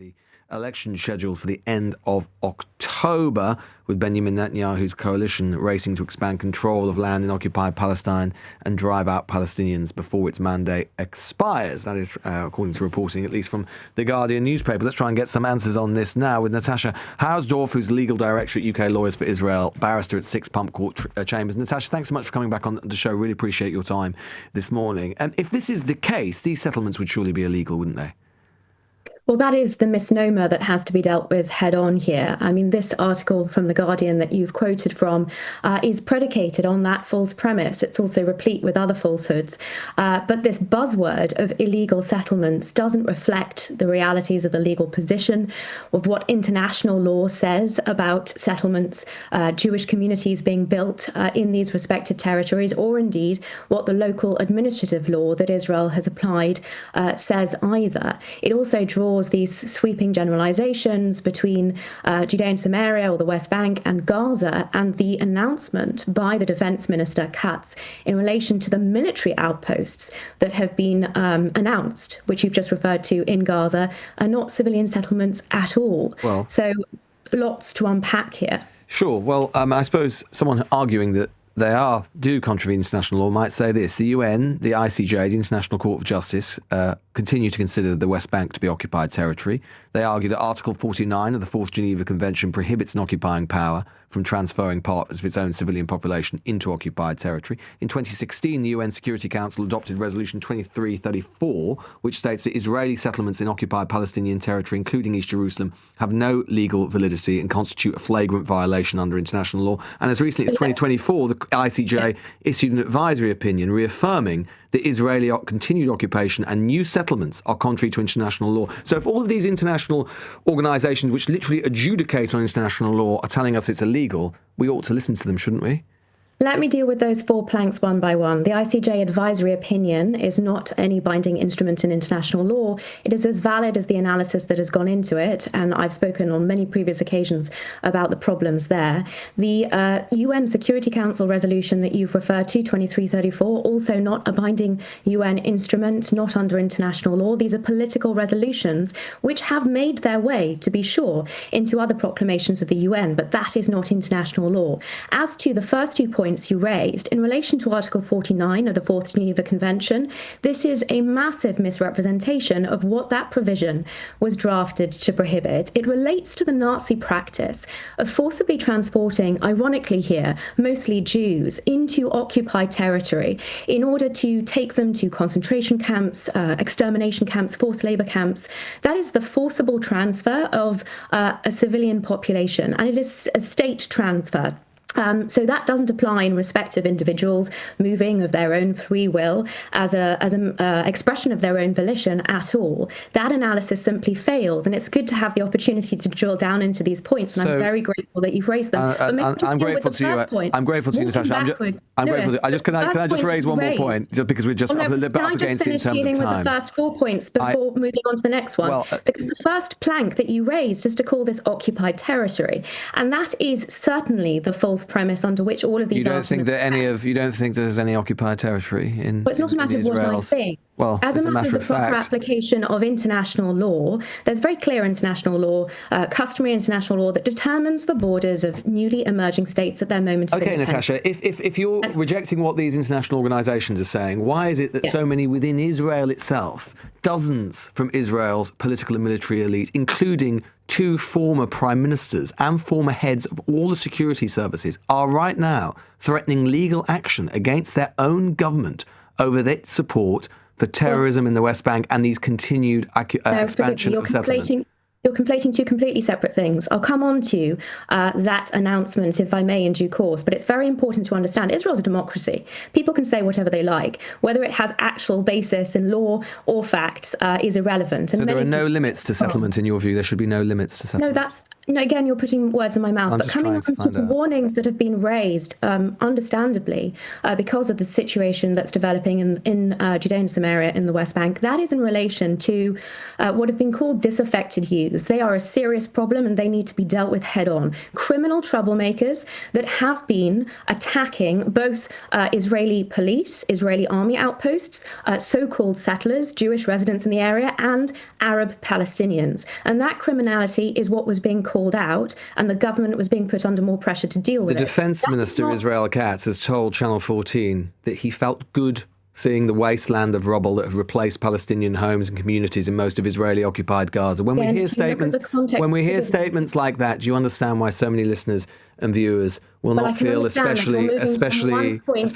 the election scheduled for the end of October, with Benjamin Netanyahu's coalition racing to expand control of land in occupied Palestine and drive out Palestinians before its mandate expires. That is according to reporting, at least from the Guardian newspaper. Let's try and get some answers on this now with Natasha Hausdorff, who's legal director at UK Lawyers for Israel, barrister at 6 Pump Court Chambers. Natasha, thanks so much for coming back on the show. Really appreciate your time this morning. And if this is the case, these settlements would surely be illegal, wouldn't they? Well, that is the misnomer that has to be dealt with head on here. I mean, this article from The Guardian that you've quoted from is predicated on that false premise. It's also replete with other falsehoods. But this buzzword of illegal settlements doesn't reflect the realities of the legal position, of what international law says about settlements, Jewish communities being built in these respective territories, or indeed what the local administrative law that Israel has applied says either. It also draws these sweeping generalizations between Judea and Samaria, or the West Bank, and Gaza, and the announcement by the Defense Minister Katz in relation to the military outposts that have been announced, which you've just referred to in Gaza, are not civilian settlements at all. Well, so lots to unpack here. Sure. Well, I suppose someone arguing that they do contravene international law might say this: the UN, the ICJ, the International Court of Justice, continue to consider the West Bank to be occupied territory. They argue that Article 49 of the Fourth Geneva Convention prohibits an occupying power from transferring parts of its own civilian population into occupied territory. In 2016, the UN Security Council adopted Resolution 2334, which states that Israeli settlements in occupied Palestinian territory, including East Jerusalem, have no legal validity and constitute a flagrant violation under international law. And as recently as 2024, the ICJ issued an advisory opinion reaffirming that Israeli continued occupation and new settlements are contrary to international law. So if all of these international organisations, which literally adjudicate on international law, are telling us it's illegal, we ought to listen to them, shouldn't we? Let me deal with those 4 planks one by one. The ICJ advisory opinion is not any binding instrument in international law. It is as valid as the analysis that has gone into it, and I've spoken on many previous occasions about the problems there. The UN Security Council resolution that you've referred to, 2334, also not a binding UN instrument, not under international law. These are political resolutions which have made their way, to be sure, into other proclamations of the UN, but that is not international law. As to the first 2 points you raised, in relation to Article 49 of the Fourth Geneva Convention, this is a massive misrepresentation of what that provision was drafted to prohibit. It relates to the Nazi practice of forcibly transporting, ironically here, mostly Jews, into occupied territory in order to take them to concentration camps, extermination camps, forced labor camps. That is the forcible transfer of a civilian population, and it is a state transfer. So that doesn't apply in respect of individuals moving of their own free will as an expression of their own volition at all. That analysis simply fails, and it's good to have the opportunity to drill down into these points, and I'm very grateful that you've raised them. I'm grateful to you. I'm grateful to you, Natasha. I'm grateful. Can I just raise one more point, just because we're just up against it in terms of time? Dealing with the first 4 points before moving on to the next one. Well, because the first plank that you raised is to call this occupied territory, and that is certainly the false premise under which all of these. You don't think there's any occupied territory in? Well, it's not a matter of what I think. Well, as a matter of the proper application of international law, there's very clear international law, customary international law that determines the borders of newly emerging states at their moment of independence. Natasha, if you're rejecting what these international organisations are saying, why is it that so many within Israel itself, dozens from Israel's political and military elite, including 2 former prime ministers and former heads of all the security services, are right now threatening legal action against their own government over their support for terrorism in the West Bank and these continued expansion of settlements? You're conflating 2 completely separate things. I'll come on to that announcement, if I may, in due course. But it's very important to understand Israel's a democracy. People can say whatever they like. Whether it has actual basis in law or facts is irrelevant. So there are no limits to settlement in your view? There should be no limits to settlement? No, No, again, you're putting words in my mouth. I'm But just coming trying on to to find the out. warnings that have been raised, understandably, because of the situation that's developing in Judea and Samaria in the West Bank, that is in relation to what have been called disaffected youth. They are a serious problem and they need to be dealt with head on. Criminal troublemakers that have been attacking both Israeli police, Israeli army outposts, so-called settlers, Jewish residents in the area, and Arab Palestinians. And that criminality is what was being called out, and the government was being put under more pressure to deal with The it. Defence Minister, Israel Katz, has told Channel 14 that he felt good seeing the wasteland of rubble that have replaced Palestinian homes and communities in most of Israeli-occupied Gaza. When we hear statements like that, do you understand why so many listeners and viewers will not feel especially assuaged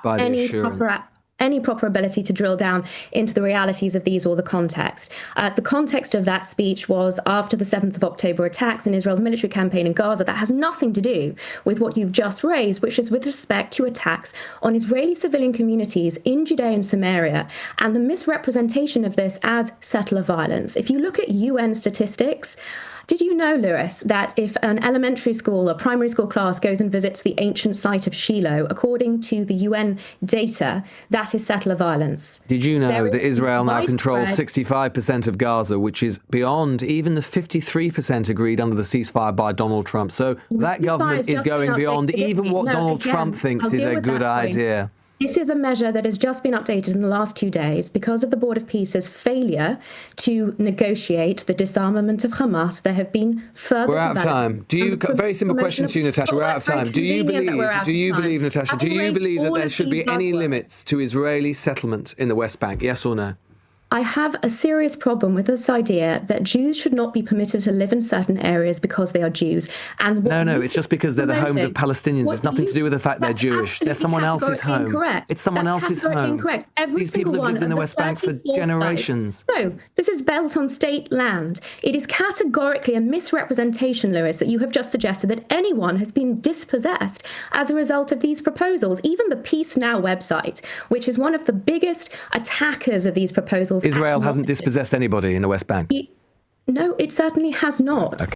by the assurance? Any proper ability to drill down into the realities of these or the context. The context of that speech was after the 7th of October attacks in Israel's military campaign in Gaza. That has nothing to do with what you've just raised, which is with respect to attacks on Israeli civilian communities in Judea and Samaria, and the misrepresentation of this as settler violence. If you look at UN statistics, did you know, Lewis, that if an elementary school or primary school class goes and visits the ancient site of Shiloh, according to the UN data, that is settler violence? Did you know that Israel now controls 65% of Gaza, which is beyond even the 53% agreed under the ceasefire by Donald Trump? So that government is going beyond even what Donald Trump thinks is a good idea. This is a measure that has just been updated in the last 2 days because of the Board of Peace's failure to negotiate the disarmament of Hamas. There have been further. We're out of time. Very simple question to you, Natasha. We're out of time. Do you believe, Natasha, do you believe that there should be any limits to Israeli settlement in the West Bank? Yes or no? I have a serious problem with this idea that Jews should not be permitted to live in certain areas because they are Jews. And no, it's just because they're the homes of Palestinians. It's nothing to do with the fact they're Jewish. They're someone else's home. Incorrect. It's someone else's home. Incorrect. These people have lived in the West Bank for generations. No, this is built on state land. It is categorically a misrepresentation, Lewis, that you have just suggested that anyone has been dispossessed as a result of these proposals. Even the Peace Now website, which is one of the biggest attackers of these proposals. Israel hasn't dispossessed anybody in the West Bank. No, it certainly has not. Okay.